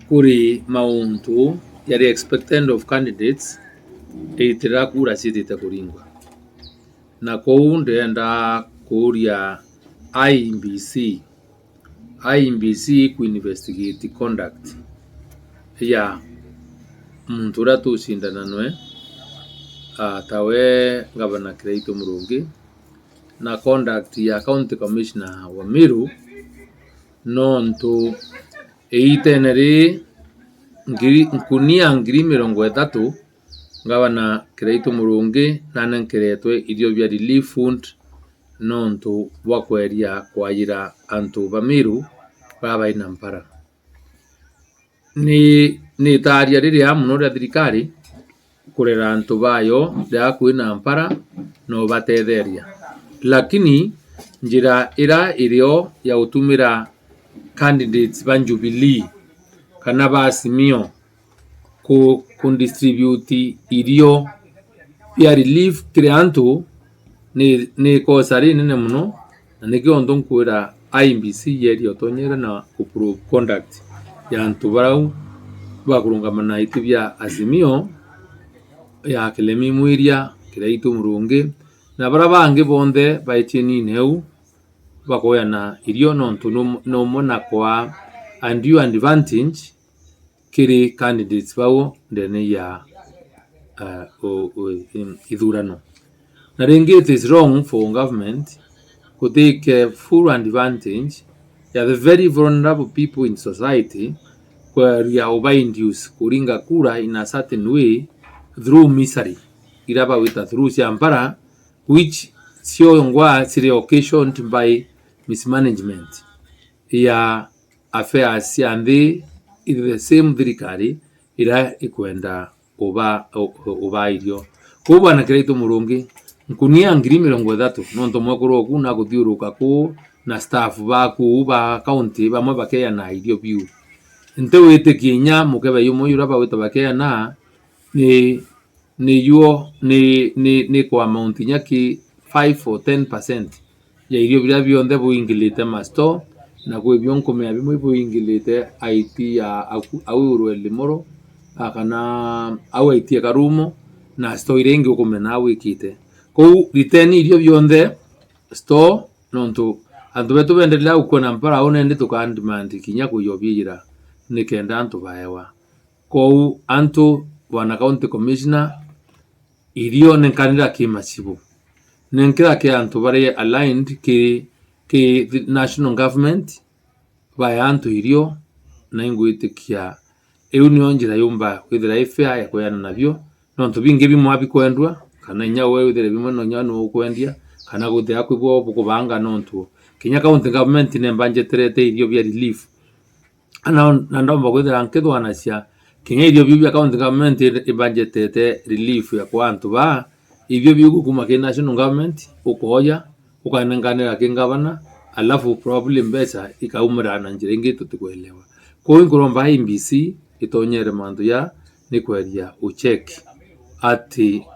kuri mauntu yari expected of candidates eitira kura citite kuringwa na kou ndenda kuria IEBC ku investigate conduct ya muntu uria tucindana nwe tawe Governor Kiraitu Murungi na conduct ya County Commissioner wa Meru nontu eiteneri nkunia 30,000 Governor Kiraitu Murungi nanenkeretwe irio bia relief fund nontu bwakweria kwayira antu ba Meru baba ina mpara ni taria riria muno ria thirikari kurera antu bayo ria kwina mpara no batetheria, lakini njira ira irio ya utumira candidates ba Jubilee kana ba AZIMIO ku distribute irio ya relief kire antu ni kosa rinene muno na nikio ndo nkwira IEBC yeri otonyera na approve conduct ya antu barau bakurungamana itibia AZIMIO ya Kilemi Mwiria Kiraitu Murungi na bara bangi bonde baichini neu bakoyana irio nontu no mona kwa undue advantage kiri candidates bao ndene ya ithurano. Na ringi it is wrong for government to take full advantage ya the very vulnerable people in society where ya over-induce kuringa kura in a certain way through misery iraba wita through siampara which sio ngwa siri occasioned by mismanagement ya affairs and the same thirikari ira ikwenda oba irio kuba na Kiraitu Murungi nkunia 30,000 nonto mwekuru ku na guthiuruka ku na staff baku ba county bamwe bakeya na irio biu nte wete kinya mukebe yumo yuraba wete bakeya na ni kwa amount nyaki 5 or 10% ya irio bila bionde buingilite masto na kwe bionkomea bimwe buingilite IT ya au urweli moro akana au IT ya karumo na sto irengi ukomena wikite kou riteni irio bionde sto nontu antu betu bendelea ukona mpara onende tukandemand kinya kuyobira nikenda antu baewa kou antu bwana County Commissioner irio nenkanira kimasibu nenkira ke antu bare aligned ki national government by antu irio na ingwitikia eunion njira yumba withira ifea ya kuyana nabyo nontu bingi bimwe bikwendwa kana nyawe withira bimwe no nyano ukwendia kana guthia kwibwo bukubanga nontu kinya county government ne banjeterete irio bia relief ana ndomba withira nkethwana cia kinya irio bia county government ibanjetete relief ya kwa antu ba ibyo bigukuma ke national government ukoya ukanenganira kingabana alafu probably mbesa ikaumira na njira ingi tutikuelewa ko ingoromba IEBC itonyere mandu ya ni kweria ucheck ati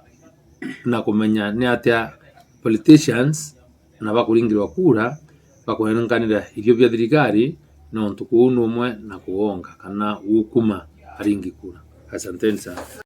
na kumenya ni atia politicians na bakuringirwa kura bakuhenganira ibyo bya thirikari no ntuku umwe na kuonga kana ukuma aringi kura. Asanteni sana.